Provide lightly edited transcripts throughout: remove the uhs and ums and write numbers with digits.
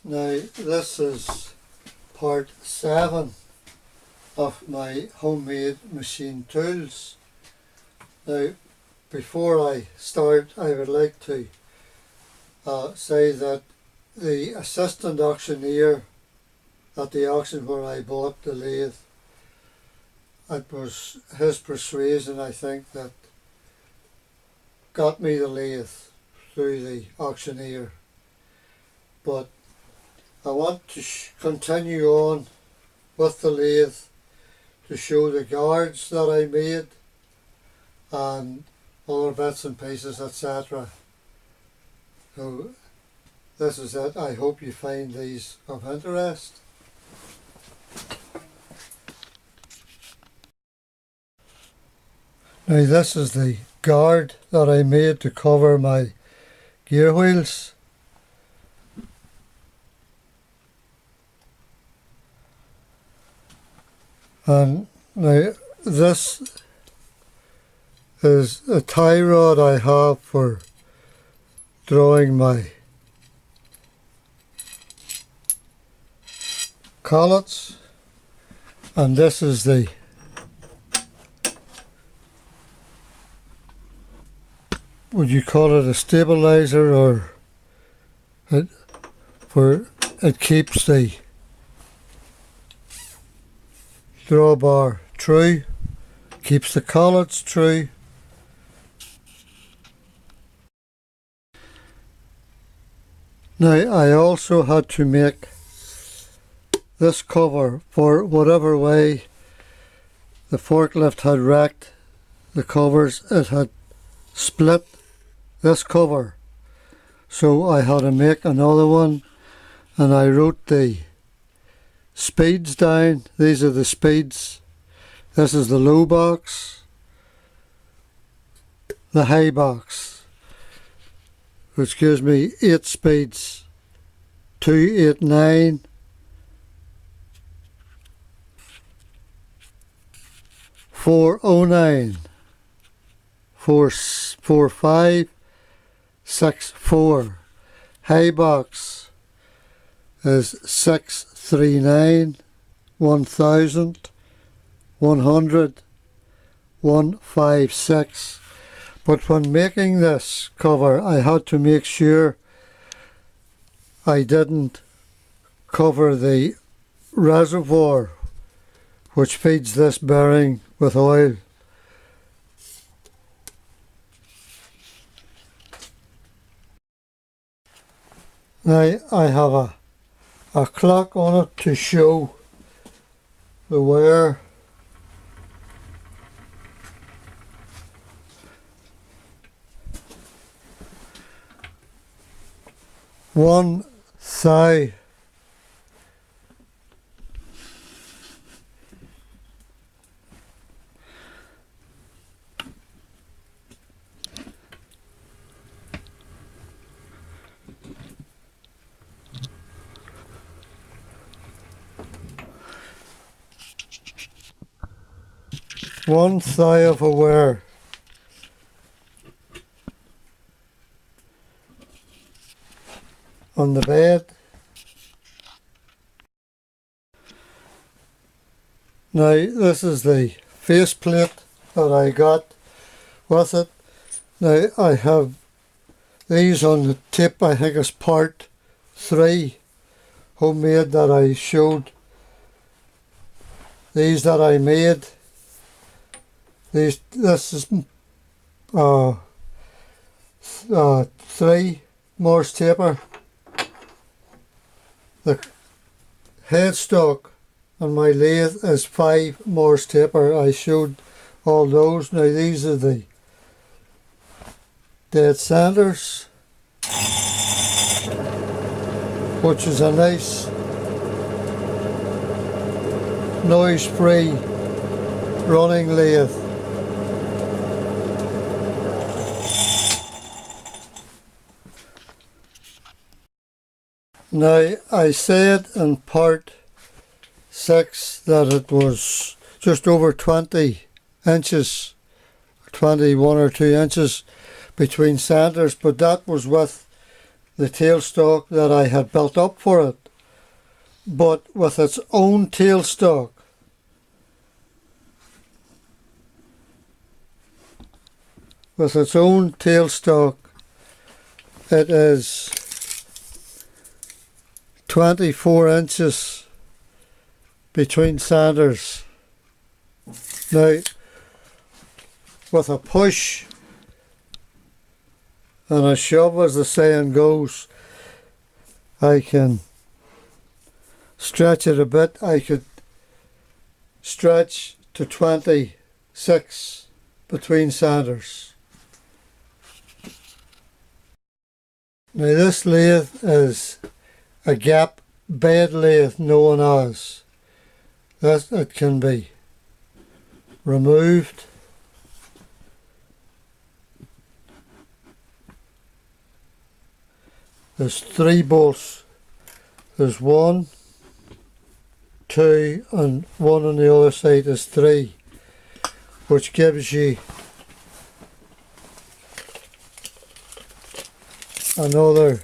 Now this is part 7 of my homemade machine tools. Now before I start, I would like to say that the assistant auctioneer at the auction where I bought the lathe, it was his persuasion, I think, that got me the lathe through the auctioneer. But I want to continue on with the lathe to show the guards that I made and other bits and pieces, etc. So this is it. I hope you find these of interest. Now this is the guard that I made to cover my gear wheels. And now this is a tie rod I have for drawing my collets, and this is the would you call it a stabilizer, or it keeps the drawbar true, keeps the collets true. Now I also had to make this cover for whatever way the forklift had wrecked the covers. It had split this cover, so I had to make another one, and I wrote the speeds down. These are the speeds. This is the low box, the high box, which gives me 8 speeds: 289, 409, 445, 64. High box is 639, 1000, 100, 156. But when making this cover, I had to make sure I didn't cover the reservoir which feeds this bearing with oil. Now I have a clock on it to show the wear. One thigh one thigh of a wear. On the bed. Now this is the faceplate that I got with it. Now I have these on the tip. I think it's part 3 homemade that I showed. These that I made. This is 3 Morse taper. The headstock on my lathe is 5 Morse taper. I showed all those. Now these are the dead sanders, which is a nice noise-free running lathe. Now I said in part 6 that it was just over 20 inches, 21 or 2 inches between sanders, but that was with the tailstock that I had built up for it, but with its own tailstock. With its own tailstock, it is 24 inches between sanders. Now, with a push and a shove, as the saying goes, I can stretch it a bit. I could stretch to 26 between sanders. Now this lathe is a gap bed lathe known as. That it can be removed. There's 3 bolts. There's 1, 2 and 1 on the other side is 3, which gives you another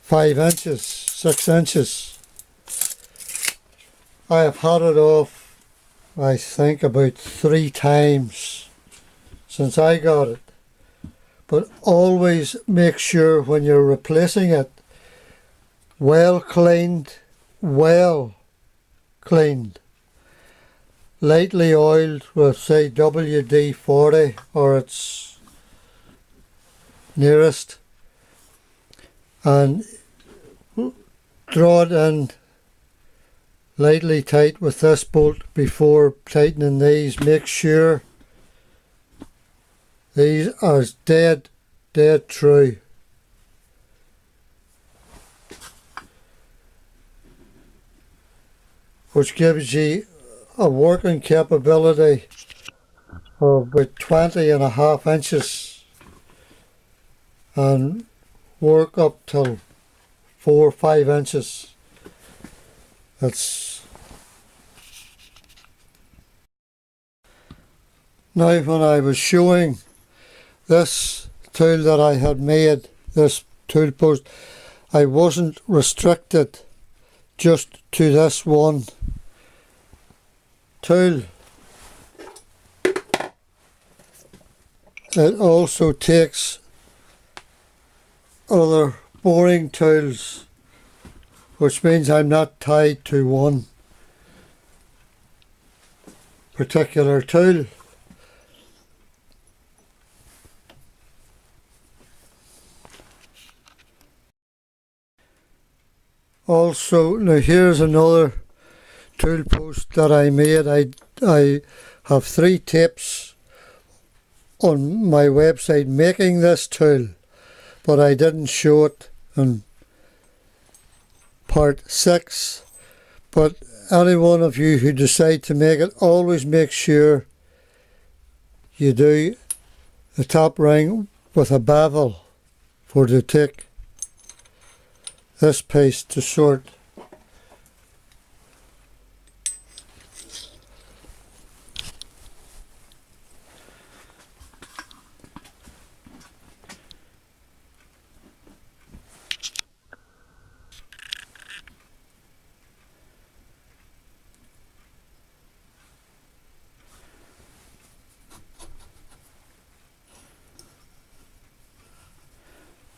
5 inches, 6 inches. I have had it off, I think, about 3 times since I got it. But always make sure when you're replacing it, well cleaned, lightly oiled with, say, WD-40 or its nearest, and draw it in lightly tight with this bolt before tightening these. Make sure these are dead true. Which gives you a working capability of about 20.5 inches and work up till 4 or 5 inches. That's now, when I was showing this tool that I had made, this tool post, I wasn't restricted just to this one tool. It also takes other boring tools, which means I'm not tied to one particular tool. Also, now here's another tool post that I made. I have 3 tips on my website making this tool, but I didn't show it in part 6. But any one of you who decide to make it, always make sure you do the top ring with a bevel for to take this piece to sort.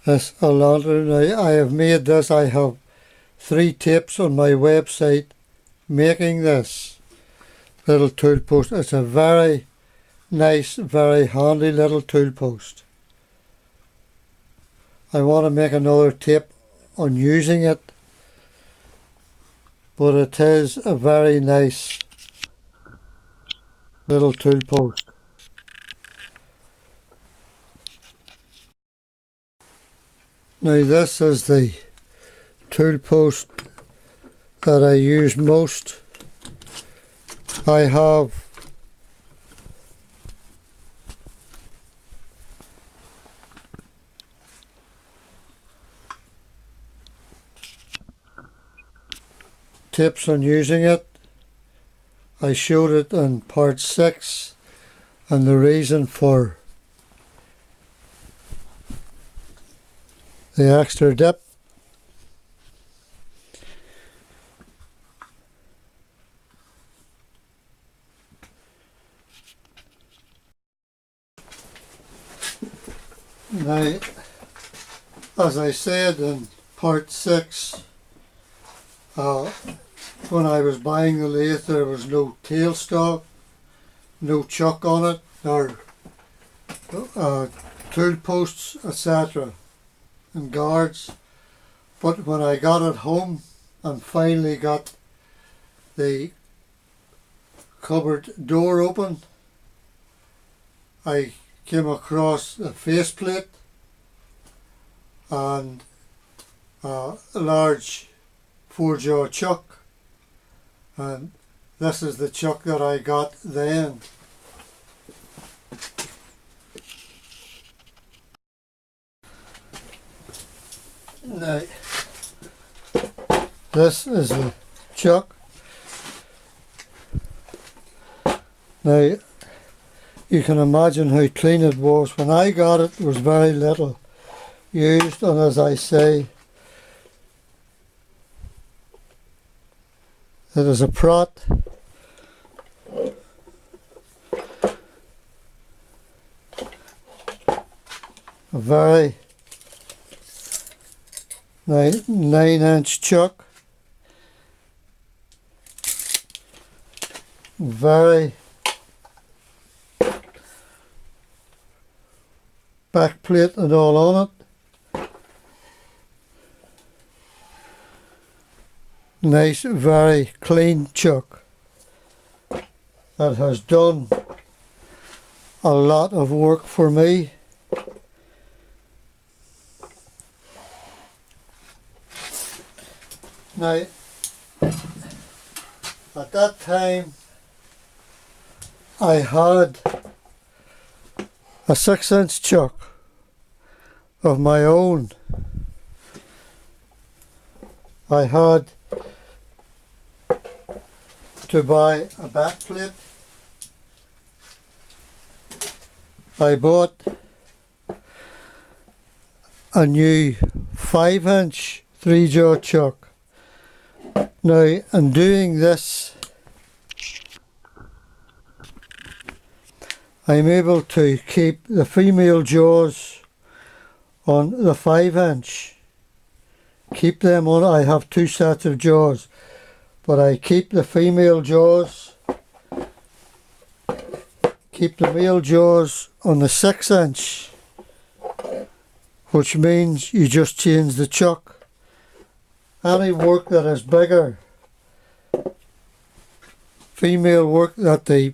This a lantern. Now, I have made this. I have 3 tips on my website making this little tool post. It's a very nice, very handy little tool post. I want to make another tip on using it, but it is a very nice little tool post. Now this is the tool post that I use most. I have tips on using it. I showed it in part 6 and the reason for the extra dip. Now, as I said in part 6, when I was buying the lathe there was no tailstock, no chuck on it, or tool posts, etc. and guards. But when I got it home and finally got the cupboard door open, I came across a faceplate and a large 4-jaw chuck, and this is the chuck that I got then. Now, this is the chuck. Now, you can imagine how clean it was. When I got it, there was very little used, and as I say, it is a Pratt. A very 9-inch chuck. Very back plate and all on it. Nice, very clean chuck that has done a lot of work for me. Now, at that time I had a 6-inch chuck of my own. I had to buy a back plate. I bought a new 5-inch 3-jaw chuck. Now, in doing this, I'm able to keep the female jaws on the 5-inch. Keep them on. I have 2 sets of jaws, but I keep the female jaws, keep the male jaws on the 6-inch, which means you just change the chuck. Any work that is bigger, female work that the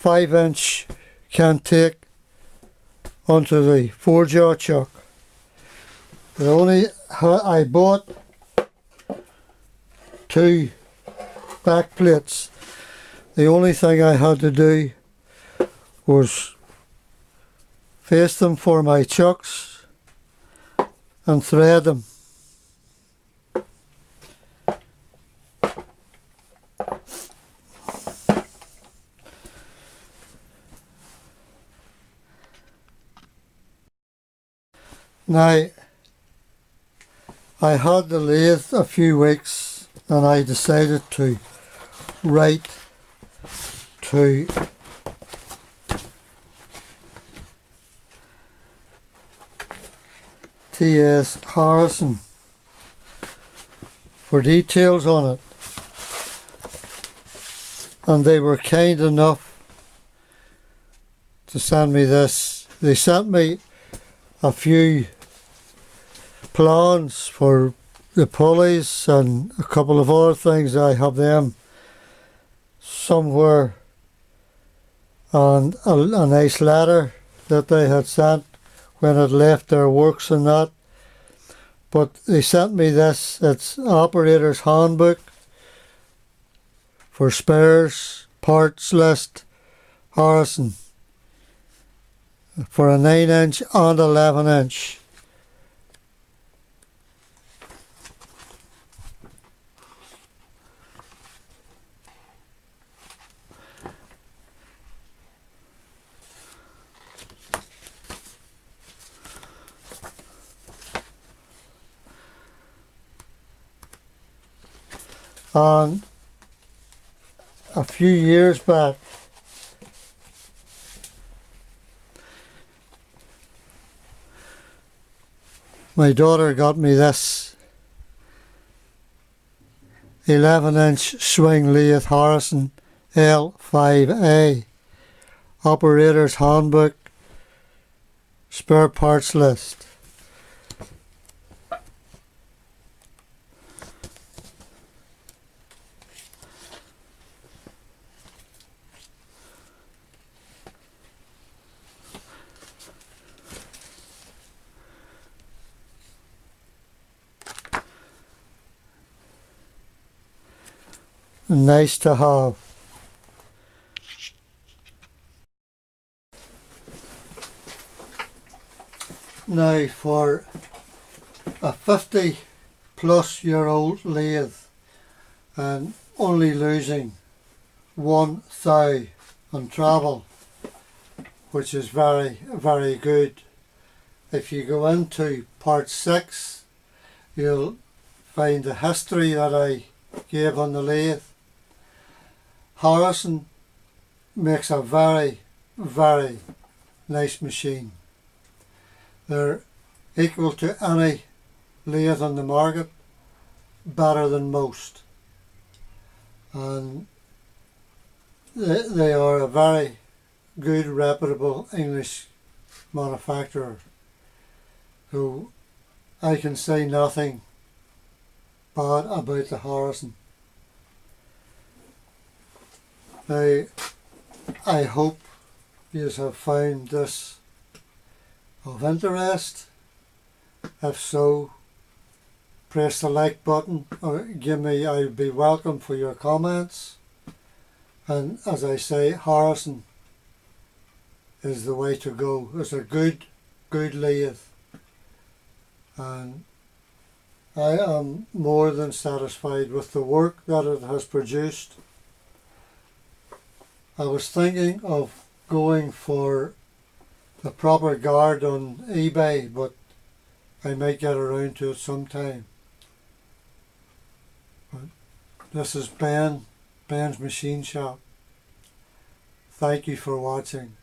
5-inch can take onto the 4-jaw chuck. I bought 2 back plates. The only thing I had to do was face them for my chucks and thread them. Now, I had the lathe a few weeks and I decided to write to T.S. Harrison for details on it, and they were kind enough to send me this. They sent me a few plans for the pulleys and a couple of other things. I have them somewhere, and a nice letter that they had sent when it left their works and that. But they sent me this. It's Operator's Handbook for Spares Parts List Harrison for a 9-inch and 11-inch. And a few years back, my daughter got me this 11-inch swing lathe Harrison L5A, Operator's Handbook, spare parts list. Nice to have. Now for a 50-plus-year-old lathe and only losing one thou on travel, which is very, very good. If you go into part 6, you'll find the history that I gave on the lathe. Harrison makes a very, very nice machine. They're equal to any lathe on the market, better than most. And they are a very good, reputable English manufacturer. So I can say nothing bad about the Harrison. Now, I hope you have found this of interest. If so, press the like button or I'll be welcome for your comments. And as I say, Harrison is the way to go. It's a good lathe. And I am more than satisfied with the work that it has produced. I was thinking of going for the proper guard on eBay, but I might get around to it sometime. But this is Ben's Machine Shop. Thank you for watching.